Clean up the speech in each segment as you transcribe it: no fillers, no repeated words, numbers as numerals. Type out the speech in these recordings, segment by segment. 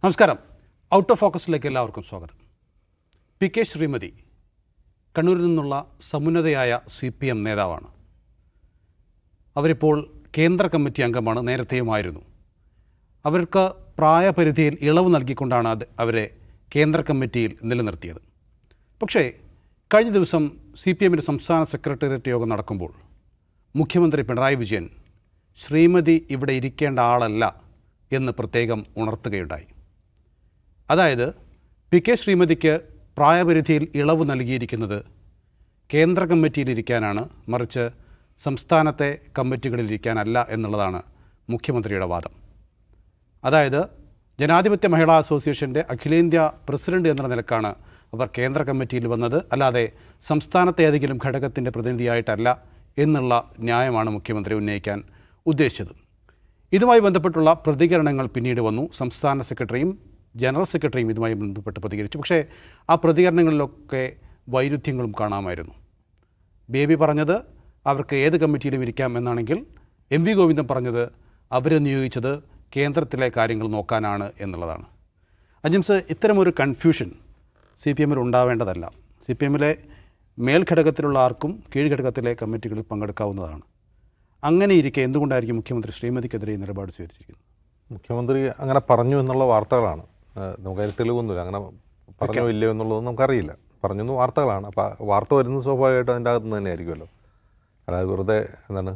നമസ്കാരം. Out of ഫോക്കസിലേക്ക് എല്ലാവർക്കും സ്വാഗതം. പി കെ ശ്രീമതി കണ്ണൂരിൽ നിന്നുള്ള സമുന്നതയായ CPM നേതാവാണ്. അവരിപ്പോൾ കേന്ദ്ര കമ്മിറ്റി അംഗമാണ്, നേരത്തെയുമായിരുന്നു. അവർക്ക് പ്രായപരിധിയിൽ ഇളവ് നൽകിക്കൊണ്ടാണ് അവരെ കേന്ദ്ര കമ്മിറ്റിയിൽ നിലനിർത്തിയത്. പക്ഷേ കഴിഞ്ഞ ദിവസം CPMൻ്റെ സംസ്ഥാന സെക്രട്ടേറിയറ്റ് യോഗം നടക്കുമ്പോൾ മുഖ്യമന്ത്രി പിണറായി വിജയൻ ശ്രീമതി ഇവിടെ ഇരിക്കേണ്ട ആളല്ല എന്ന് പ്രത്യേകം ഉണർത്തുകയുണ്ടായി. അതായത് പി കെ ശ്രീമതിക്ക് പ്രായപരിധിയിൽ ഇളവ് നൽകിയിരിക്കുന്നത് കേന്ദ്ര കമ്മിറ്റിയിലിരിക്കാനാണ്, മറിച്ച് സംസ്ഥാനത്തെ കമ്മിറ്റികളിലിരിക്കാനല്ല എന്നുള്ളതാണ് മുഖ്യമന്ത്രിയുടെ വാദം. അതായത് ജനാധിപത്യ മഹിളാ അസോസിയേഷൻ്റെ അഖിലേന്ത്യാ പ്രസിഡന്റ് എന്ന നിലക്കാണ് അവർ കേന്ദ്ര കമ്മിറ്റിയിൽ വന്നത്, അല്ലാതെ സംസ്ഥാനത്തെ ഏതെങ്കിലും ഘടകത്തിൻ്റെ പ്രതിനിധിയായിട്ടല്ല എന്നുള്ള ന്യായമാണ് മുഖ്യമന്ത്രി ഉന്നയിക്കാൻ ഉദ്ദേശിച്ചത്. ഇതുമായി ബന്ധപ്പെട്ടുള്ള പ്രതികരണങ്ങൾ പിന്നീട് വന്നു. സംസ്ഥാന സെക്രട്ടറിയും ജനറൽ സെക്രട്ടറിയും ഇതുമായി ബന്ധപ്പെട്ട് പ്രതികരിച്ചു. പക്ഷേ ആ പ്രതികരണങ്ങളിലൊക്കെ വൈരുദ്ധ്യങ്ങളും കാണാമായിരുന്നു. ബേബി പറഞ്ഞത് അവർക്ക് ഏത് കമ്മിറ്റിയിലും ഇരിക്കാം എന്നാണെങ്കിൽ MV ഗോവിന്ദൻ പറഞ്ഞത് അവരെ നിയോഗിച്ചത് കേന്ദ്രത്തിലെ കാര്യങ്ങൾ നോക്കാനാണ് എന്നുള്ളതാണ്. അജിംസ്, ഇത്തരമൊരു കൺഫ്യൂഷൻ CPMൽ ഉണ്ടാവേണ്ടതല്ല. CPMലെ മേൽഘടകത്തിലുള്ള ആർക്കും കീഴ്ഘടകത്തിലെ കമ്മിറ്റികളിൽ പങ്കെടുക്കാവുന്നതാണ്. അങ്ങനെ ഇരിക്കെ എന്തുകൊണ്ടായിരിക്കും മുഖ്യമന്ത്രി ശ്രീമതിക്കെതിരെ നിലപാട് സ്വീകരിച്ചിരിക്കുന്നത്? മുഖ്യമന്ത്രി അങ്ങനെ പറഞ്ഞു എന്നുള്ള വാർത്തകളാണ്. നമുക്കതിന് തെളിവൊന്നുമില്ല. അങ്ങനെ പറഞ്ഞോ ഇല്ലയോ എന്നുള്ളതൊന്നും നമുക്കറിയില്ല. പറഞ്ഞെന്ന് വാർത്തകളാണ്. അപ്പോൾ വാർത്ത വരുന്നത് സ്വാഭാവികമായിട്ടും അതിൻ്റെ അകത്ത് തന്നെ ആയിരിക്കുമല്ലോ. അതായത് വെറുതെ എന്താണ്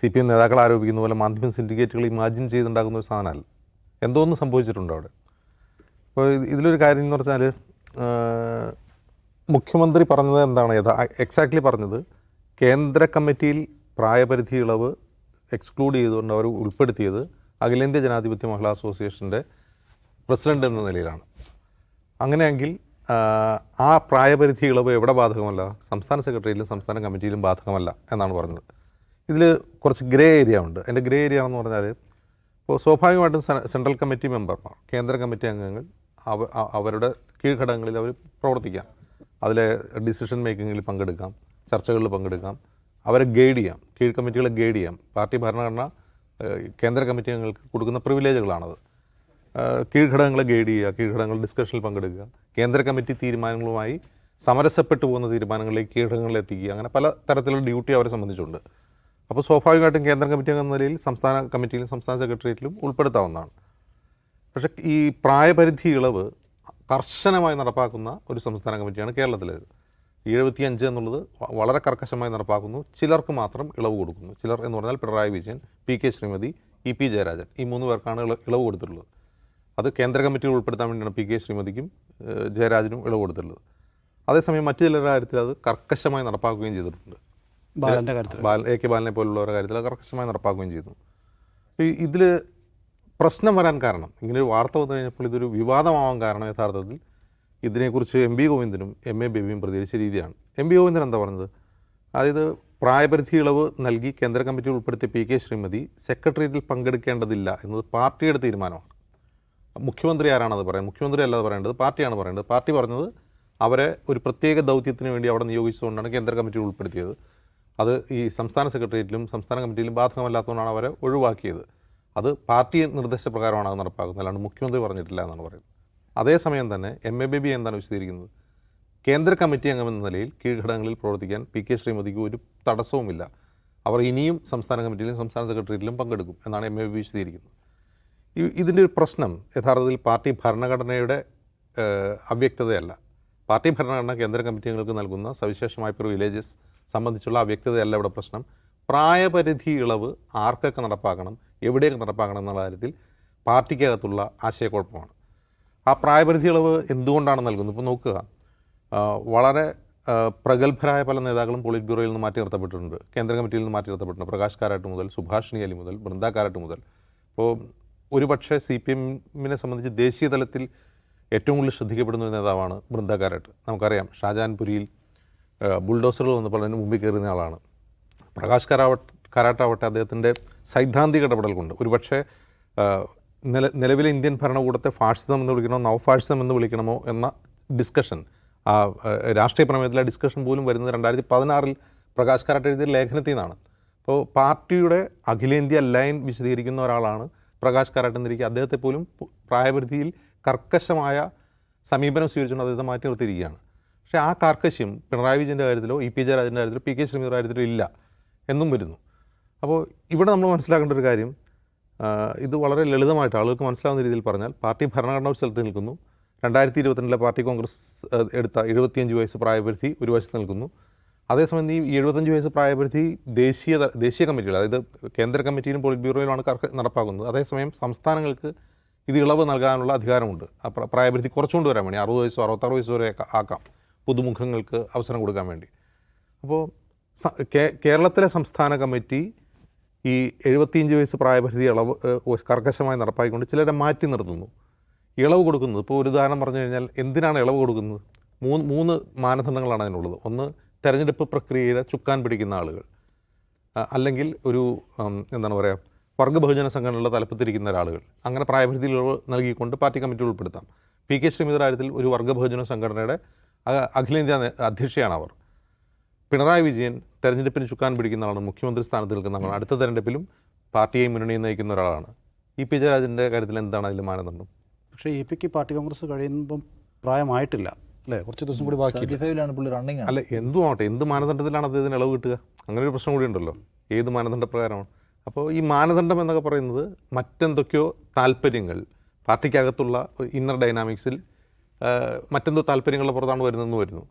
CPM നേതാക്കൾ ആരോപിക്കുന്ന പോലെ മാധ്യമ സിൻഡിക്കേറ്റുകൾ ഇമാജിൻ ചെയ്തുണ്ടാക്കുന്ന ഒരു സാധനമല്ല. എന്തോന്നും സംഭവിച്ചിട്ടുണ്ട് അവിടെ. അപ്പോൾ ഇതിലൊരു കാര്യം എന്ന് പറഞ്ഞാൽ മുഖ്യമന്ത്രി പറഞ്ഞത് എന്താണ് എക്സാക്ട്ലി പറഞ്ഞത്, കേന്ദ്ര കമ്മിറ്റിയിൽ പ്രായപരിധി ഇളവ് എക്സ്ക്ലൂഡ് ചെയ്തുകൊണ്ട് അവർ ഉൾപ്പെടുത്തിയത് അഖിലേന്ത്യാ ജനാധിപത്യ മഹിളാ അസോസിയേഷൻ്റെ പ്രസിഡന്റ് എന്ന നിലയിലാണ്. അങ്ങനെയെങ്കിൽ ആ പ്രായപരിധി ഇളവ് എവിടെ ബാധകമല്ല? സംസ്ഥാന സെക്രട്ടറിയിലും സംസ്ഥാന കമ്മിറ്റിയിലും ബാധകമല്ല എന്നാണ് പറഞ്ഞത്. ഇതിൽ കുറച്ച് ഗ്രേ ഏരിയ ഉണ്ട്. എൻ്റെ ഗ്രേ ഏരിയ എന്ന് പറഞ്ഞാൽ, ഇപ്പോൾ സ്വാഭാവികമായിട്ടും സെൻട്രൽ കമ്മിറ്റി മെമ്പർമാർ, കേന്ദ്ര കമ്മിറ്റി അംഗങ്ങൾ അവരുടെ കീഴ്ഘടകങ്ങളിൽ അവർ പ്രവർത്തിക്കാം. അതിലെ ഡിസിഷൻ മേക്കിങ്ങിൽ പങ്കെടുക്കാം, ചർച്ചകളിൽ പങ്കെടുക്കാം, അവരെ ഗൈഡ് ചെയ്യാം, കീഴ് കമ്മിറ്റികളെ ഗൈഡ് ചെയ്യാം. പാർട്ടി ഭരണഘടന കേന്ദ്ര കമ്മിറ്റി അംഗങ്ങൾക്ക് കൊടുക്കുന്ന പ്രിവിലേജുകളാണത്. കീഴ്ഘടകങ്ങളെ ഗൈഡ് ചെയ്യുക, കീഴ്ഘടകങ്ങൾ ഡിസ്കഷനിൽ പങ്കെടുക്കുക, കേന്ദ്ര കമ്മിറ്റി തീരുമാനങ്ങളുമായി സമരസപ്പെട്ടു പോകുന്ന തീരുമാനങ്ങളിലേക്ക് കീഴ്ഘടകങ്ങളിൽ എത്തിക്കുക, അങ്ങനെ പല തരത്തിലുള്ള ഡ്യൂട്ടി അവരെ സംബന്ധിച്ചുണ്ട്. അപ്പോൾ സ്വാഭാവികമായിട്ടും കേന്ദ്ര കമ്മിറ്റി എന്ന നിലയിൽ സംസ്ഥാന കമ്മിറ്റിയിലും സംസ്ഥാന സെക്രട്ടേറിയറ്റിലും ഉൾപ്പെടുത്താവുന്നതാണ്. പക്ഷേ ഈ പ്രായപരിധി ഇളവ് കർശനമായി നടപ്പാക്കുന്ന ഒരു സംസ്ഥാന കമ്മിറ്റിയാണ് കേരളത്തിലേത്. 75 എന്നുള്ളത് വളരെ കർക്കശമായി നടപ്പാക്കുന്നു. ചിലർക്ക് മാത്രം ഇളവ് കൊടുക്കുന്നു. ചിലർ എന്ന് പറഞ്ഞാൽ Pinarayi Vijayan, P K Shrimati, EP Jayarajan, ഈ 3 പേർക്കാണ് ഇളവ് കൊടുത്തിട്ടുള്ളത്. അത് കേന്ദ്ര കമ്മിറ്റിയിൽ ഉൾപ്പെടുത്താൻ വേണ്ടിയാണ് പി കെ ശ്രീമതിക്കും ജയരാജനും ഇളവ് കൊടുത്തിട്ടുള്ളത്. അതേസമയം മറ്റു ചിലരുടെ കാര്യത്തിൽ അത് കർക്കശമായി നടപ്പാക്കുകയും ചെയ്തിട്ടുണ്ട്. AK ബാലനെ പോലുള്ളവരുടെ കാര്യത്തിൽ അത് കർക്കശമായി നടപ്പാക്കുകയും ചെയ്തു. ഇതിൽ പ്രശ്നം വരാൻ കാരണം, ഇങ്ങനൊരു വാർത്ത വന്നു കഴിഞ്ഞപ്പോൾ ഇതൊരു വിവാദമാവാൻ കാരണം യഥാർത്ഥത്തിൽ ഇതിനെക്കുറിച്ച് MV ഗോവിന്ദനും MA ബേബിയും പ്രതികരിച്ച രീതിയാണ്. MV ഗോവിന്ദൻ എന്താ പറഞ്ഞത്? അതായത് പ്രായപരിധി ഇളവ് നൽകി കേന്ദ്ര കമ്മിറ്റിയിൽ ഉൾപ്പെടുത്തിയ പി കെ ശ്രീമതി സെക്രട്ടേറിയറ്റിൽ പങ്കെടുക്കേണ്ടതില്ല എന്നത് പാർട്ടിയുടെ തീരുമാനമാണ്. മുഖ്യമന്ത്രി ആരാണത് പറയുന്നത്? മുഖ്യമന്ത്രി അല്ലാതെ പറയേണ്ടത് പാർട്ടിയാണ് പറയേണ്ടത്. പാർട്ടി പറഞ്ഞത് അവരെ ഒരു പ്രത്യേക ദൗത്യത്തിന് വേണ്ടി അവിടെ നിയോഗിച്ചുകൊണ്ടാണ് കേന്ദ്ര കമ്മിറ്റിയിൽ ഉൾപ്പെടുത്തിയത്. അത് ഈ സംസ്ഥാന സെക്രട്ടേറിയറ്റിലും സംസ്ഥാന കമ്മിറ്റിയിലും ബാധകമല്ലാത്തതുകൊണ്ടാണ് അവരെ ഒഴിവാക്കിയത്. അത് പാർട്ടി നിർദ്ദേശപ്രകാരമാണ് അത് നടപ്പാക്കുന്നത്, അല്ലാണ്ട് മുഖ്യമന്ത്രി പറഞ്ഞിട്ടില്ല എന്നാണ് പറയുന്നത്. അതേസമയം തന്നെ MA ബേബി എന്താണ് വിശദീകരിക്കുന്നത്? കേന്ദ്ര കമ്മിറ്റി അംഗമെന്ന നിലയിൽ കീഴ്ഘടകങ്ങളിൽ പ്രവർത്തിക്കാൻ പി കെ ശ്രീമതിക്ക് ഒരു തടസ്സവുമില്ല. അവർ ഇനിയും സംസ്ഥാന കമ്മിറ്റിയിലും സംസ്ഥാന സെക്രട്ടേറിയറ്റിലും പങ്കെടുക്കും എന്നാണ് MA ബേബി വിശദീകരിക്കുന്നത്. ഇതിൻ്റെ ഒരു പ്രശ്നം യഥാർത്ഥത്തിൽ പാർട്ടി ഭരണഘടനയുടെ അവ്യക്തതയല്ല. പാർട്ടി ഭരണഘടന കേന്ദ്ര കമ്മിറ്റി അംഗങ്ങൾക്ക് നൽകുന്ന സവിശേഷമായ പ്രിവിലേജസ് സംബന്ധിച്ചുള്ള അവ്യക്തതയല്ല ഇവിടെ പ്രശ്നം. പ്രായപരിധി ഇളവ് ആർക്കൊക്കെ നടപ്പാക്കണം, എവിടെയൊക്കെ നടപ്പാക്കണം എന്നുള്ള കാര്യത്തിൽ പാർട്ടിക്കകത്തുള്ള ആശയക്കുഴപ്പമാണ്. ആ പ്രായപരിധി ഇളവ് എന്തുകൊണ്ടാണ് നൽകുന്നത്? ഇപ്പോൾ നോക്കുക, വളരെ പ്രഗത്ഭരായ പല നേതാക്കളും പോളിറ്റ് ബ്യൂറോയിൽ നിന്ന് മാറ്റി നിർത്തപ്പെട്ടിട്ടുണ്ട്, കേന്ദ്ര കമ്മിറ്റിയിൽ നിന്ന് മാറ്റി നിർത്തപ്പെട്ടിട്ടുണ്ട്. പ്രകാശ് കാരാട്ട് മുതൽ സുഭാഷിണി അലി മുതൽ ബൃന്ദ കാരാട്ട് മുതൽ. ഇപ്പോൾ ഒരുപക്ഷെ CPMനെ സംബന്ധിച്ച് ദേശീയ തലത്തിൽ ഏറ്റവും കൂടുതൽ ശ്രദ്ധിക്കപ്പെടുന്ന ഒരു നേതാവാണ് ബൃന്ദ കാരാട്ട്. നമുക്കറിയാം, ഷാജഹാൻപുരിയിൽ ബുൾഡോസറുകൾ വന്നപ്പോൾ അതിന് മുമ്പിൽ കയറുന്ന ആളാണ്. പ്രകാശ് കാരാട്ടാവട്ടെ അദ്ദേഹത്തിൻ്റെ സൈദ്ധാന്തിക ഇടപെടൽ കൊണ്ട് ഒരുപക്ഷെ നിലവിലെ ഇന്ത്യൻ ഭരണകൂടത്തെ ഫാഷിസം എന്ന് വിളിക്കണമോ നവഫാഷിസം എന്ന് വിളിക്കണമോ എന്ന ഡിസ്കഷൻ, രാഷ്ട്രീയ പ്രമേയത്തിലെ ഡിസ്കഷൻ പോലും വരുന്നത് 2016 പ്രകാശ് കാരാട്ട് എഴുതിയ ലേഖനത്തിൽ നിന്നാണ്. അപ്പോൾ പാർട്ടിയുടെ അഖിലേന്ത്യാ ലൈൻ വിശദീകരിക്കുന്ന ഒരാളാണ് പ്രകാശ് കാരാട്ടെന്നിരിക്കുക അദ്ദേഹത്തെ പോലും പ്രായപരിധിയിൽ കർക്കശമായ സമീപനം സ്വീകരിച്ചുകൊണ്ട് അദ്ദേഹത്തെ മാറ്റി നിർത്തിയിരിക്കുകയാണ്. പക്ഷേ ആ കാർക്കശ്യം പിണറായി വിജയൻ്റെ കാര്യത്തിലോ ഇ പി ജയരാജൻ്റെ കാര്യത്തിലോ പി കെ ശ്രീമതിയുടെ കാര്യത്തിലോ ഇല്ല എന്നും വരുന്നു. അപ്പോൾ ഇവിടെ നമ്മൾ മനസ്സിലാക്കേണ്ട ഒരു കാര്യം, ഇത് വളരെ ലളിതമായിട്ട് ആളുകൾക്ക് മനസ്സിലാവുന്ന രീതിയിൽ പറഞ്ഞാൽ, പാർട്ടി ഭരണഘടനാ ഒരു സ്ഥലത്ത് നിൽക്കുന്നു. 2022 പാർട്ടി കോൺഗ്രസ് എടുത്ത 75 വയസ്സ് പ്രായപരിധി ഒരു വശത്ത് നിൽക്കുന്നു. അതേസമയം ഈ 75 വയസ്സ് പ്രായപരിധി ദേശീയ കമ്മിറ്റികൾ, അതായത് കേന്ദ്ര കമ്മിറ്റിയിലും പോളിറ്റ് ബ്യൂറോയിലുമാണ് നടപ്പാക്കുന്നത്. അതേസമയം സംസ്ഥാനങ്ങൾക്ക് ഇത് ഇളവ് നൽകാനുള്ള അധികാരമുണ്ട്. ആ പ്രായപരിധി കുറച്ചുകൊണ്ട് വരാൻ വേണ്ടി 60 വയസ്സോ 66 വയസ്സോ വരെ ആക്കാം, പുതുമുഖങ്ങൾക്ക് അവസരം കൊടുക്കാൻ വേണ്ടി. അപ്പോൾ കേരളത്തിലെ സംസ്ഥാന കമ്മിറ്റി ഈ 75 വയസ്സ് പ്രായപരിധി ഇളവ് കർക്കശമായി നടപ്പാക്കിക്കൊണ്ട് ചിലരെ മാറ്റി നിർത്തുന്നു. ഇളവ് കൊടുക്കുന്നത്, ഇപ്പോൾ ഒരു ഉദാഹരണം പറഞ്ഞു കഴിഞ്ഞാൽ എന്തിനാണ് ഇളവ് കൊടുക്കുന്നത്? മൂന്ന് മാനദണ്ഡങ്ങളാണ് അതിനുള്ളത്. ഒന്ന്, തെരഞ്ഞെടുപ്പ് പ്രക്രിയയുടെ ചുക്കാൻ പിടിക്കുന്ന ആളുകൾ, അല്ലെങ്കിൽ ഒരു എന്താണ് പറയുക, വർഗ്ഗബഹുജന സംഘടനകളുടെ തലപ്പത്തിരിക്കുന്ന ഒരാളുകൾ. അങ്ങനെ പ്രായപരിധി ഇളവ് നൽകിക്കൊണ്ട് പാർട്ടി കമ്മിറ്റി ഉൾപ്പെടുത്താം. പി കെ ശ്രീമതിയുടെ കാര്യത്തിൽ ഒരു വർഗ്ഗബഹുജന സംഘടനയുടെ അഖിലേന്ത്യാ അധ്യക്ഷയാണ് അവർ. പിണറായി വിജയൻ തെരഞ്ഞെടുപ്പിന് ചുക്കാൻ പിടിക്കുന്ന ആളാണ്, മുഖ്യമന്ത്രി സ്ഥാനത്ത് നിൽക്കുന്ന ആളാണ്, അടുത്ത തെരഞ്ഞെടുപ്പിലും പാർട്ടിയെയും മുന്നണിയും നയിക്കുന്ന ഒരാളാണ്. ഇ പി ജയരാജൻ്റെ കാര്യത്തിൽ എന്താണ് അതിൽ മാനദണ്ഡം? പക്ഷേ ഇ പിക്ക് പാർട്ടി കോൺഗ്രസ് കഴിയുമ്പം പ്രായമായിട്ടില്ല അല്ലേ, കുറച്ച് ദിവസം കൂടി ബാക്കി. അല്ല, എന്തും ആവട്ടെ, എന്ത് മാനദണ്ഡത്തിലാണ് അദ്ദേഹത്തിന് ഇളവ് കിട്ടുക? അങ്ങനെ ഒരു പ്രശ്നം കൂടി ഉണ്ടല്ലോ, ഏത് മാനദണ്ഡ പ്രകാരമാണ്? അപ്പോൾ ഈ മാനദണ്ഡം എന്നൊക്കെ പറയുന്നത് മറ്റെന്തൊക്കെയോ താല്പര്യങ്ങൾ, പാർട്ടിക്കകത്തുള്ള ഇന്നർ ഡൈനാമിക്സിൽ മറ്റെന്തോ താല്പര്യങ്ങളുടെ പുറത്താണ് വരുന്നു.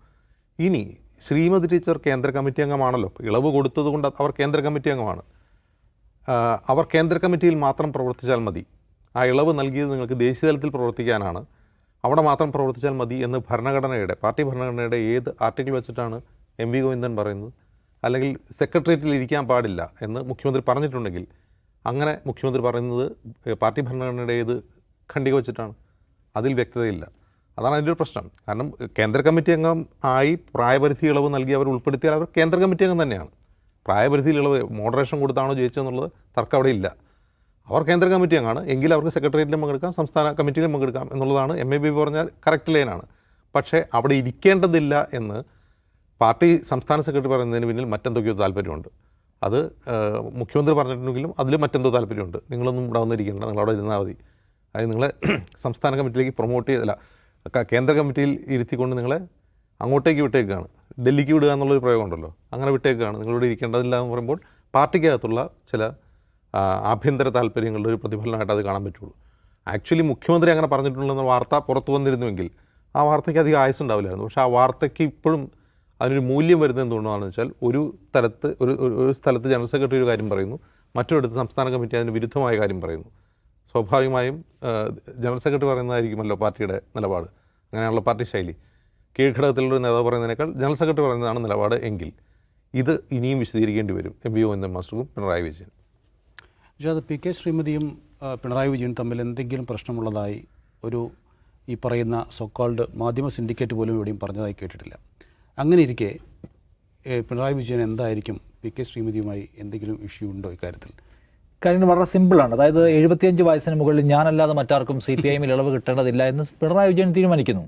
ഇനി ശ്രീമതി ടീച്ചർ കേന്ദ്ര കമ്മിറ്റി അംഗമാണല്ലോ, ഇളവ് കൊടുത്തത് കൊണ്ട് അവർ കേന്ദ്ര കമ്മിറ്റി അംഗമാണ്. അവർ കേന്ദ്ര കമ്മിറ്റിയിൽ മാത്രം പ്രവർത്തിച്ചാൽ മതി, ആ ഇളവ് നൽകിയത് നിങ്ങൾക്ക് ദേശീയ തലത്തിൽ പ്രവർത്തിക്കാനാണ്, അവിടെ മാത്രം പ്രവർത്തിച്ചാൽ മതി എന്ന് പാർട്ടി ഭരണഘടനയുടെ ഏത് ആർട്ടിക്കിൾ വെച്ചിട്ടാണ് എം വി ഗോവിന്ദൻ പറയുന്നത്? അല്ലെങ്കിൽ സെക്രട്ടേറിയറ്റിൽ ഇരിക്കാൻ പാടില്ല എന്ന് മുഖ്യമന്ത്രി പറഞ്ഞിട്ടുണ്ടെങ്കിൽ, അങ്ങനെ മുഖ്യമന്ത്രി പറയുന്നത് പാർട്ടി ഭരണഘടനയുടെ ഏത് ഖണ്ഡിക വെച്ചിട്ടാണ്? അതിൽ വ്യക്തതയില്ല. അതാണ് അതിൻ്റെ ഒരു പ്രശ്നം. കാരണം കേന്ദ്ര കമ്മിറ്റി അംഗം ആയി പ്രായപരിധി ഇളവ് നൽകി അവർ ഉൾപ്പെടുത്തിയാൽ അവർ കേന്ദ്ര കമ്മിറ്റി അംഗം തന്നെയാണ്. പ്രായപരിധിയിൽ ഇളവ് മോഡറേഷൻ കൊടുത്താണോ ജയിച്ചതെന്നുള്ളത് തർക്കം അവിടെ ഇല്ല. അവർ കേന്ദ്ര കമ്മിറ്റി അംഗമാണ് എങ്കിൽ അവർക്ക് സെക്രട്ടേറിയറ്റിലും പങ്കെടുക്കാം, സംസ്ഥാന കമ്മിറ്റിയിലും പങ്കെടുക്കാം എന്നുള്ളതാണ് MAB പറഞ്ഞാൽ കറക്റ്റ് ലൈനാണ്. പക്ഷേ അവിടെ ഇരിക്കേണ്ടതില്ല എന്ന് പാർട്ടി സംസ്ഥാന സെക്രട്ടറി പറയുന്നതിന് പിന്നിൽ മറ്റെന്തൊക്കെയോ താല്പര്യമുണ്ട്. അത് മുഖ്യമന്ത്രി പറഞ്ഞിട്ടുണ്ടെങ്കിലും അതിൽ മറ്റെന്തോ താല്പര്യമുണ്ട്. നിങ്ങളൊന്നും ഇവിടെ വന്നിരിക്കേണ്ട, നിങ്ങളവിടെ ഇരുന്നാൽ മതി, അതായത് നിങ്ങളെ സംസ്ഥാന കമ്മിറ്റിയിലേക്ക് പ്രൊമോട്ട് ചെയ്തില്ല, കേന്ദ്ര കമ്മിറ്റിയിൽ ഇരുത്തിക്കൊണ്ട് നിങ്ങളെ അങ്ങോട്ടേക്ക് വിട്ടേക്കാണ്, ഡൽഹിക്ക് വിടുക എന്നുള്ളൊരു പ്രയോഗം ഉണ്ടല്ലോ, അങ്ങനെ വിട്ടേക്കാണ്, നിങ്ങളിവിടെ ഇരിക്കേണ്ടതില്ല എന്ന് പറയുമ്പോൾ പാർട്ടിക്കകത്തുള്ള ചില ആഭ്യന്തര താല്പര്യങ്ങളുടെ ഒരു പ്രതിഫലനമായിട്ട് അത് കാണാൻ പറ്റുള്ളൂ. ആക്ച്വലി മുഖ്യമന്ത്രി അങ്ങനെ പറഞ്ഞിട്ടുണ്ടെന്ന വാർത്ത പുറത്തു വന്നിരുന്നുവെങ്കിൽ ആ വാർത്തയ്ക്ക് അധികം ആയുസ് ഉണ്ടാവില്ലായിരുന്നു. പക്ഷേ ആ വാർത്തയ്ക്ക് ഇപ്പോഴും അതിനൊരു മൂല്യം വരുന്നത് എന്തുകൊണ്ടാണെന്ന് വെച്ചാൽ, ഒരു സ്ഥലത്ത് ജനറൽ സെക്രട്ടറി ഒരു കാര്യം പറയുന്നു, മറ്റൊരിടത്ത് സംസ്ഥാന കമ്മിറ്റി അതിന് വിരുദ്ധമായ കാര്യം പറയുന്നു. സ്വാഭാവികമായും ജനറൽ സെക്രട്ടറി പറയുന്നതായിരിക്കുമല്ലോ പാർട്ടിയുടെ നിലപാട്, അങ്ങനെയാണല്ലോ പാർട്ടി ശൈലി. കീഴ്ഘടകത്തിലുള്ള നേതാവ് പറയുന്നതിനേക്കാൾ ജനറൽ സെക്രട്ടറി പറയുന്നതാണ് നിലപാട് എങ്കിൽ ഇത് ഇനിയും വിശദീകരിക്കേണ്ടി വരും MV ഗോവിന്ദൻ മാസ്റ്റർക്കും പിണറായി വിജയൻ. പക്ഷേ അത് പി കെ ശ്രീമതിയും പിണറായി വിജയനും തമ്മിൽ എന്തെങ്കിലും പ്രശ്നമുള്ളതായി ഈ പറയുന്ന സോക്കോൾഡ് മാധ്യമ സിൻഡിക്കേറ്റ് പോലും എവിടെയും പറഞ്ഞതായി കേട്ടിട്ടില്ല. അങ്ങനെ ഇരിക്കെ പിണറായി വിജയൻ എന്തായിരിക്കും പി കെ ശ്രീമതിയുമായി എന്തെങ്കിലും ഇഷ്യൂ ഉണ്ടോ ഇക്കാര്യത്തിൽ? കാര്യം വളരെ സിമ്പിളാണ്. അതായത് 75 വയസ്സിന് മുകളിൽ ഞാനല്ലാതെ മറ്റാർക്കും CPIM ഇളവ് കിട്ടേണ്ടതില്ല എന്ന് പിണറായി വിജയൻ തീരുമാനിക്കുന്നു.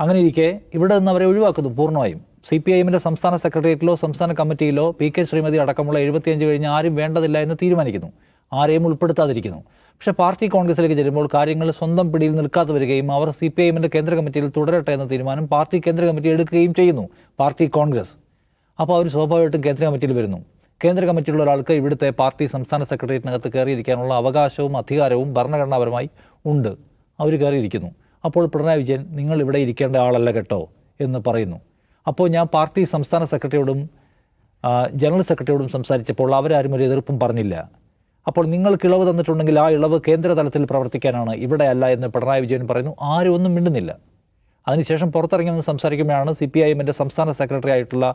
അങ്ങനെ ഇരിക്കെ ഇവിടെ നിന്ന് അവരെ ഒഴിവാക്കുന്നു പൂർണ്ണമായും. CPIM സംസ്ഥാന സെക്രട്ടേറിയറ്റിലോ സംസ്ഥാന കമ്മിറ്റിയിലോ പി കെ ശ്രീമതി അടക്കമുള്ള 75 കഴിഞ്ഞ് ആരും വേണ്ടതില്ല എന്ന് തീരുമാനിക്കുന്നു, ആരെയും ഉൾപ്പെടുത്താതിരിക്കുന്നു. പക്ഷേ പാർട്ടി കോൺഗ്രസിലേക്ക് ചെല്ലുമ്പോൾ കാര്യങ്ങൾ സ്വന്തം പിടിയിൽ നിൽക്കാതെ വരികയും അവർ CPIM കേന്ദ്ര കമ്മിറ്റിയിൽ തുടരട്ടെ എന്ന തീരുമാനം പാർട്ടി കേന്ദ്ര കമ്മിറ്റി എടുക്കുകയും ചെയ്യുന്നു, പാർട്ടി കോൺഗ്രസ്. അപ്പോൾ അവർ സ്വാഭാവികമായിട്ടും കേന്ദ്ര കമ്മിറ്റിയിൽ വരുന്നു. കേന്ദ്ര കമ്മിറ്റിയിലുള്ള ഒരാൾക്ക് ഇവിടുത്തെ പാർട്ടി സംസ്ഥാന സെക്രട്ടേറിയറ്റിനകത്ത് കയറിയിരിക്കാനുള്ള അവകാശവും അധികാരവും ഭരണഘടനാപരമായി ഉണ്ട്. അവർ കയറിയിരിക്കുന്നു. അപ്പോൾ പിണറായി വിജയൻ നിങ്ങൾ ഇവിടെ ഇരിക്കേണ്ട ആളല്ല കേട്ടോ എന്ന് പറയുന്നു. അപ്പോൾ ഞാൻ പാർട്ടി സംസ്ഥാന സെക്രട്ടറിയോടും ജനറൽ സെക്രട്ടറിയോടും സംസാരിച്ചപ്പോൾ അവരാരും ഒരു എതിർപ്പും പറഞ്ഞില്ല. അപ്പോൾ നിങ്ങൾക്ക് ഇളവ് തന്നിട്ടുണ്ടെങ്കിൽ ആ ഇളവ് കേന്ദ്ര തലത്തിൽ പ്രവർത്തിക്കാനാണ്, ഇവിടെ അല്ല എന്ന് പിണറായി വിജയൻ പറയുന്നു. ആരും ഒന്നും മിണ്ടുന്നില്ല. അതിനുശേഷം പുറത്തിറങ്ങി വന്ന് സംസാരിക്കുമ്പോഴാണ് CPIM സംസ്ഥാന സെക്രട്ടറി ആയിട്ടുള്ള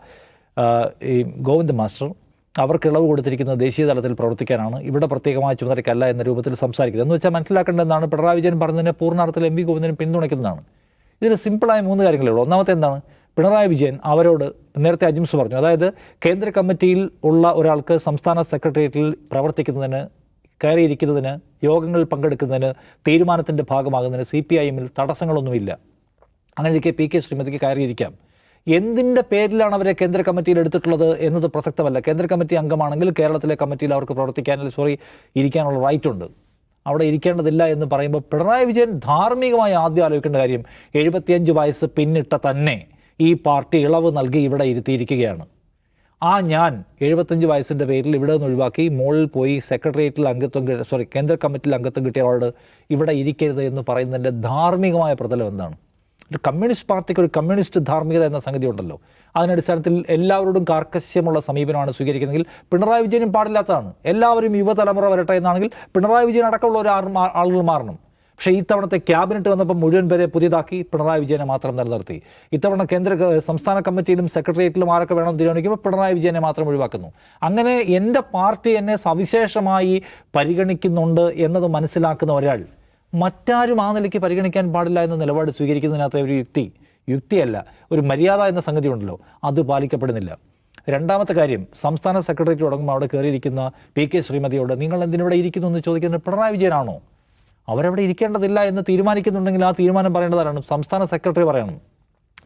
ഈ ഗോവിന്ദ മാസ്റ്റർ അവർക്ക് ഇളവ് കൊടുത്തിരിക്കുന്നത് ദേശീയ തലത്തിൽ പ്രവർത്തിക്കാനാണ്, ഇവിടെ പ്രത്യേകമായ ചുമതലയ്ക്കല്ല എന്ന രൂപത്തിൽ സംസാരിക്കുന്നത്. എന്ന് വെച്ചാൽ മനസ്സിലാക്കേണ്ടതെന്നാണ്, പിണറായി വിജയൻ പറഞ്ഞതിനെ പൂർണ്ണാർത്ഥത്തിൽ MV ഗോവിന്ദനും പിന്തുണയ്ക്കുന്നതാണ്. ഇതിൽ സിമ്പിളായ 3 കാര്യങ്ങളേ ഉള്ളൂ. ഒന്നാമത്തെ എന്താണ്, പിണറായി വിജയൻ അവരോട് നേരത്തെ അജിംസ് പറഞ്ഞു, അതായത് കേന്ദ്ര കമ്മിറ്റിയിൽ ഉള്ള ഒരാൾക്ക് സംസ്ഥാന സെക്രട്ടേറിയറ്റിൽ പ്രവർത്തിക്കുന്നതിന്, കയറിയിരിക്കുന്നതിന്, യോഗങ്ങളിൽ പങ്കെടുക്കുന്നതിന്, തീരുമാനത്തിൻ്റെ ഭാഗമാകുന്നതിന് CPIM തടസ്സങ്ങളൊന്നുമില്ല. അങ്ങനെ ഇരിക്കെ പി കെ ശ്രീമതിക്ക് കയറിയിരിക്കാം. എന്തിൻ്റെ പേരിലാണ് അവരെ കേന്ദ്ര കമ്മിറ്റിയിൽ എടുത്തിട്ടുള്ളത് എന്നത് പ്രസക്തമല്ല. കേന്ദ്ര കമ്മിറ്റി അംഗമാണെങ്കിൽ കേരളത്തിലെ കമ്മിറ്റിയിൽ അവർക്ക് ഇരിക്കാനുള്ള റൈറ്റ് ഉണ്ട്. അവിടെ ഇരിക്കേണ്ടതില്ല എന്ന് പറയുമ്പോൾ പിണറായി വിജയൻ ധാർമ്മികമായി ആദ്യം ആലോചിക്കേണ്ട കാര്യം 75 വയസ്സ് പിന്നിട്ട തന്നെ ഈ പാർട്ടി ഇളവ് നൽകി ഇവിടെ ഇരുത്തിയിരിക്കുകയാണ്. ഞാൻ 75 വയസ്സിൻ്റെ പേരിൽ ഇവിടെ നിന്ന് ഒഴിവാക്കി മുകളിൽ പോയി സെക്രട്ടേറിയറ്റിൽ കേന്ദ്ര കമ്മിറ്റിയിൽ അംഗത്വം കിട്ടിയ ആളോട് ഇവിടെ ഇരിക്കരുത് എന്ന് പറയുന്നതിൻ്റെ ധാർമ്മികമായ പ്രതലം എന്താണ്? ഒരു കമ്മ്യൂണിസ്റ്റ് പാർട്ടിക്ക് ഒരു കമ്മ്യൂണിസ്റ്റ് ധാർമ്മികത എന്ന സംഗതി ഉണ്ടല്ലോ. അതിനടിസ്ഥാനത്തിൽ എല്ലാവരോടും കാർക്കശ്യമുള്ള സമീപനമാണ് സ്വീകരിക്കുന്നതെങ്കിൽ പിണറായി വിജയനും പാടില്ലാത്തതാണ്. എല്ലാവരും യുവതലമുറ വരട്ടെ എന്നാണെങ്കിൽ പിണറായി വിജയൻ അടക്കമുള്ള ഒരു ആളുകൾ മാറണം. പക്ഷേ ഇത്തവണത്തെ ക്യാബിനറ്റ് വന്നപ്പോൾ മുഴുവൻ പേരെ പുതിയതാക്കി പിണറായി വിജയനെ മാത്രം നിലനിർത്തി. ഇത്തവണ സംസ്ഥാന കമ്മിറ്റിയിലും സെക്രട്ടേറിയറ്റിലും ആരൊക്കെ വേണം തീരുമാനിക്കുമ്പോൾ പിണറായി വിജയനെ മാത്രം ഒഴിവാക്കുന്നു. അങ്ങനെ എൻ്റെ പാർട്ടി എന്നെ സവിശേഷമായി പരിഗണിക്കുന്നുണ്ട് എന്നത് മനസ്സിലാക്കുന്ന ഒരാൾ മറ്റാരും ആ നിലയ്ക്ക് പരിഗണിക്കാൻ പാടില്ല എന്ന നിലപാട് സ്വീകരിക്കുന്നതിനകത്ത് ഒരു യുക്തിയല്ല, ഒരു മര്യാദ എന്ന സംഗതി ഉണ്ടല്ലോ, അത് പാലിക്കപ്പെടുന്നില്ല. രണ്ടാമത്തെ കാര്യം, സംസ്ഥാന സെക്രട്ടേറിയറ്റ് തുടങ്ങുമ്പോൾ അവിടെ കയറിയിരിക്കുന്ന PK ശ്രീമതിയോട് നിങ്ങൾ എന്തിനിവിടെ ഇരിക്കുന്നു എന്ന് ചോദിക്കുന്നത് പിണറായി വിജയനാണോ? അവരവിടെ ഇരിക്കേണ്ടതില്ല എന്ന് തീരുമാനിക്കുന്നുണ്ടെങ്കിൽ ആ തീരുമാനം പറയേണ്ടതാണ് സംസ്ഥാന സെക്രട്ടറി പറയണം,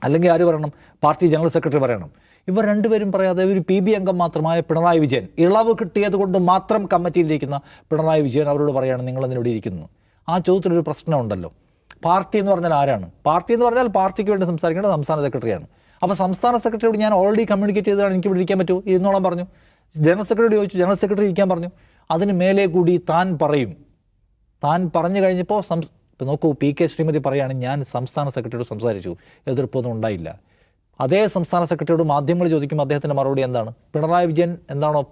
അല്ലെങ്കിൽ ആര് പറയണം? പാർട്ടി ജനറൽ സെക്രട്ടറി പറയണം. ഇവർ രണ്ടുപേരും പറയാതെ ഒരു PB അംഗം മാത്രമായ പിണറായി വിജയൻ, ഇളവ് കിട്ടിയത് കൊണ്ട് മാത്രം കമ്മിറ്റിയിലിരിക്കുന്ന പിണറായി വിജയൻ അവരോട് പറയുകയാണ് നിങ്ങൾ എന്തിനിവിടെ ഇരിക്കുന്നു. ആ ചോദ്യത്തിലൊരു പ്രശ്നമുണ്ടല്ലോ. പാർട്ടി എന്ന് പറഞ്ഞാൽ ആരാണ്? പാർട്ടി എന്ന് പറഞ്ഞാൽ പാർട്ടിക്ക് വേണ്ടി സംസാരിക്കേണ്ടത് സംസ്ഥാന സെക്രട്ടറിയാണ്. അപ്പോൾ സംസ്ഥാന സെക്രട്ടറിയോട് ഞാൻ ഓൾറെഡി കമ്മ്യൂണിക്കേറ്റ് ചെയ്തതാണ് എനിക്ക് ഇവിടെ ഇരിക്കാൻ പറ്റുമോ ഇരുന്നോളം പറഞ്ഞു. ജനറൽ സെക്രട്ടറി ചോദിച്ചു, ജനറൽ സെക്രട്ടറി ഇരിക്കാൻ പറഞ്ഞു. അതിന് മേലെ കൂടി താൻ പറയും. താൻ പറഞ്ഞു കഴിഞ്ഞപ്പോൾ ഇപ്പോൾ നോക്കൂ, PK ശ്രീമതി പറയുകയാണ് ഞാൻ സംസ്ഥാന സെക്രട്ടറിയോട് സംസാരിച്ചു, എതിർപ്പൊന്നും ഉണ്ടായില്ല. അതേ സംസ്ഥാന സെക്രട്ടറിയോട് മാധ്യമങ്ങൾ ചോദിക്കുമ്പോൾ അദ്ദേഹത്തിൻ്റെ മറുപടി എന്താണ്? പിണറായി വിജയൻ എന്താണോ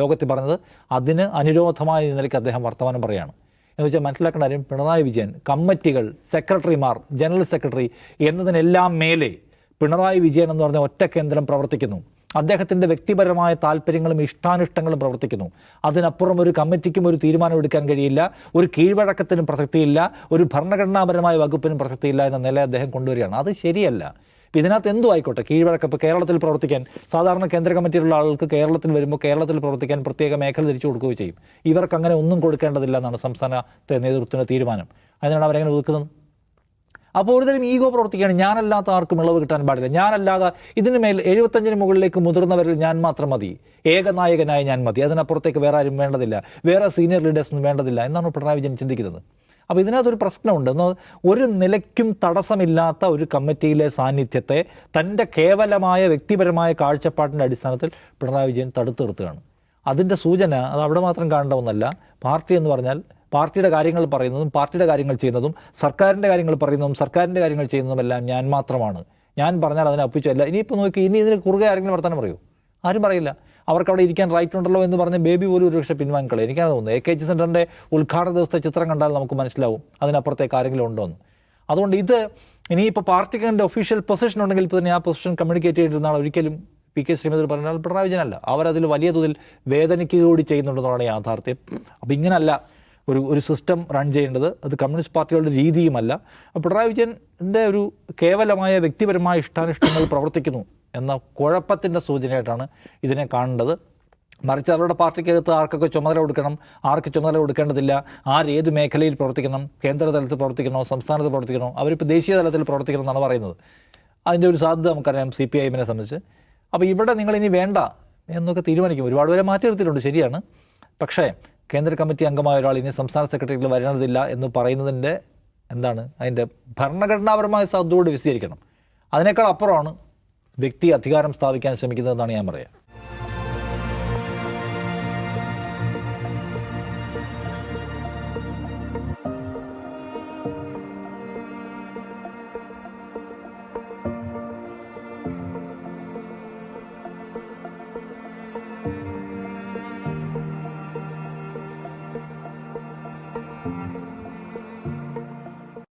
യോഗത്തിൽ പറഞ്ഞത് അതിന് അനുരോധമായ നിലയ്ക്ക് അദ്ദേഹം വർത്തമാനം പറയുകയാണ്. എന്ന് വെച്ചാൽ മനസ്സിലാക്കേണ്ട കാര്യം, പിണറായി വിജയൻ കമ്മിറ്റികൾ, സെക്രട്ടറിമാർ, ജനറൽ സെക്രട്ടറി എന്നതിനെല്ലാം മേലെ പിണറായി വിജയൻ എന്ന് പറഞ്ഞ ഒറ്റ കേന്ദ്രം പ്രവർത്തിക്കുന്നു. അദ്ദേഹത്തിൻ്റെ വ്യക്തിപരമായ താല്പര്യങ്ങളും ഇഷ്ടാനിഷ്ടങ്ങളും പ്രവർത്തിക്കുന്നു. അതിനപ്പുറം ഒരു കമ്മിറ്റിക്കും ഒരു തീരുമാനം എടുക്കാൻ കഴിയില്ല, ഒരു കീഴ്വഴക്കത്തിനും പ്രസക്തിയില്ല, ഒരു ഭരണഘടനാപരമായ വകുപ്പിനും പ്രസക്തിയില്ല എന്ന നില അദ്ദേഹം കൊണ്ടുവരികയാണ്. അത് ശരിയല്ല. ഇതിനകത്ത് എന്തു ആയിക്കോട്ടെ, കീഴ്വഴക്കം ഇപ്പോൾ കേരളത്തിൽ പ്രവർത്തിക്കാൻ സാധാരണ കേന്ദ്ര കമ്മിറ്റിയിലുള്ള ആൾക്ക് കേരളത്തിൽ വരുമ്പോൾ കേരളത്തിൽ പ്രവർത്തിക്കാൻ പ്രത്യേക മേഖല തിരിച്ചു കൊടുക്കുകയും ചെയ്യും. ഇവർക്ക് അങ്ങനെ ഒന്നും കൊടുക്കേണ്ടതില്ല എന്നാണ് സംസ്ഥാനത്തെ നേതൃത്വത്തിൻ്റെ തീരുമാനം. അതിനാണ് അവരെങ്ങനെ ഒതുക്കുന്നത്. അപ്പോൾ ഒരുതരം ഈഗോ പ്രവർത്തിക്കുകയാണ്. ഞാനല്ലാത്ത ആർക്കും ഇളവ് കിട്ടാൻ പാടില്ല, ഞാനല്ലാതെ ഇതിന് മേൽ 75-ന് മുകളിലേക്ക് മുതിർന്നവരിൽ ഞാൻ മാത്രം മതി, ഏകനായകനായ ഞാൻ മതി, അതിനപ്പുറത്തേക്ക് വേറെ ആരും വേണ്ടതില്ല, വേറെ സീനിയർ ലീഡേഴ്സൊന്നും വേണ്ടതില്ല എന്നാണ് പിണറായി വിജയൻ ചിന്തിക്കുന്നത്. അപ്പോൾ ഇതിനകത്തൊരു പ്രശ്നമുണ്ട്. ഒരു നിലയ്ക്കും തടസ്സമില്ലാത്ത ഒരു കമ്മിറ്റിയിലെ സാന്നിധ്യത്തെ തൻ്റെ കേവലമായ വ്യക്തിപരമായ കാഴ്ചപ്പാടിൻ്റെ അടിസ്ഥാനത്തിൽ പിണറായി വിജയൻ തടുത്തു നിർത്തുകയാണ്. അതിൻ്റെ സൂചന അത് അവിടെ മാത്രം കാണേണ്ട ഒന്നല്ല. പാർട്ടി എന്ന് പറഞ്ഞാൽ പാർട്ടിയുടെ കാര്യങ്ങൾ പറയുന്നതും പാർട്ടിയുടെ കാര്യങ്ങൾ ചെയ്യുന്നതും സർക്കാരിൻ്റെ കാര്യങ്ങൾ പറയുന്നതും സർക്കാരിൻ്റെ കാര്യങ്ങൾ ചെയ്യുന്നതുമെല്ലാം ഞാൻ മാത്രമാണ്. ഞാൻ പറഞ്ഞാൽ അതിനെ ഒപ്പിച്ചല്ല. ഇനിയിപ്പോൾ നോക്കി, ഇനി ഇതിന് കുറുകെ ആരെങ്കിലും വർത്തമാനം പറയൂ? ആരും പറയില്ല. അവർക്ക് അവിടെ ഇരിക്കാൻ റൈറ്റ് ഉണ്ടല്ലോ എന്ന് പറഞ്ഞ് ബേബി പോലും ഒരുപക്ഷെ പിൻവാങ്ങിക്കളെ. എനിക്കാണ് തോന്നുന്നത് AKG സെൻറ്ററിൻ്റെ ഉദ്ഘാടന ദിവസത്തെ ചിത്രം കണ്ടാൽ നമുക്ക് മനസ്സിലാവും അതിനപ്പുറത്തേക്ക് ആരെങ്കിലും ഉണ്ടോ എന്ന്. അതുകൊണ്ട് ഇത് ഇനിയിപ്പോൾ പാർട്ടിക്ക് എൻ്റെ ഒഫീഷ്യൽ പൊസിഷൻ ഉണ്ടെങ്കിൽ ഇപ്പോൾ തന്നെ ആ പൊസിഷൻ കമ്മ്യൂണിക്കേറ്റ് ചെയ്തിരുന്നാൽ ഒരിക്കലും PK ശ്രീമതി പറഞ്ഞാൽ പിണറായി വിജയനല്ല, അവരതിൽ വലിയ തോതിൽ വേദനിക്കുക കൂടി ചെയ്യുന്നുണ്ടെന്നാണ് യാഥാർത്ഥ്യം. അപ്പോൾ ഇങ്ങനല്ല ഒരു സിസ്റ്റം റൺ ചെയ്യേണ്ടത്. അത് കമ്മ്യൂണിസ്റ്റ് പാർട്ടികളുടെ രീതിയുമല്ല. പിണറായി വിജയൻ്റെ ഒരു കേവലമായ വ്യക്തിപരമായ ഇഷ്ടാനിഷ്ടങ്ങൾ പ്രവർത്തിക്കുന്നു എന്ന കുഴപ്പത്തിൻ്റെ സൂചനയായിട്ടാണ് ഇതിനെ കാണേണ്ടത്. മറിച്ച് അവരുടെ പാർട്ടിക്കകത്ത് ആർക്കൊക്കെ ചുമതല കൊടുക്കണം, ആർക്ക് ചുമതല കൊടുക്കേണ്ടതില്ല, ആരേത് മേഖലയിൽ പ്രവർത്തിക്കണം, കേന്ദ്ര തലത്തിൽ പ്രവർത്തിക്കണോ, സംസ്ഥാനത്ത് പ്രവർത്തിക്കണോ, അവരിപ്പോൾ ദേശീയ തലത്തിൽ പ്രവർത്തിക്കണം എന്നാണ് പറയുന്നത്. അതിൻ്റെ ഒരു സാധ്യത നമുക്കറിയാം CPIM-നെ സംബന്ധിച്ച്. അപ്പോൾ ഇവിടെ നിങ്ങളിനി വേണ്ട എന്നൊക്കെ തീരുമാനിക്കും. ഒരുപാട് പേരെ മാറ്റി നിർത്തിയിട്ടുണ്ട്, ശരിയാണ്. പക്ഷേ കേന്ദ്ര കമ്മിറ്റി അംഗമായ ഒരാൾ ഇനി സംസ്ഥാന സെക്രട്ടറിയിൽ വരേണ്ടതില്ല എന്ന് പറയുന്നതിൻ്റെ എന്താണ് അതിൻ്റെ ഭരണഘടനാപരമായ സാധ്യതയോട് വിശദീകരിക്കണം. അതിനേക്കാൾ അപ്പുറമാണ് വ്യക്തി അധികാരം സ്ഥാപിക്കാൻ ശ്രമിക്കുന്നതെന്നാണ് ഞാൻ പറയുക.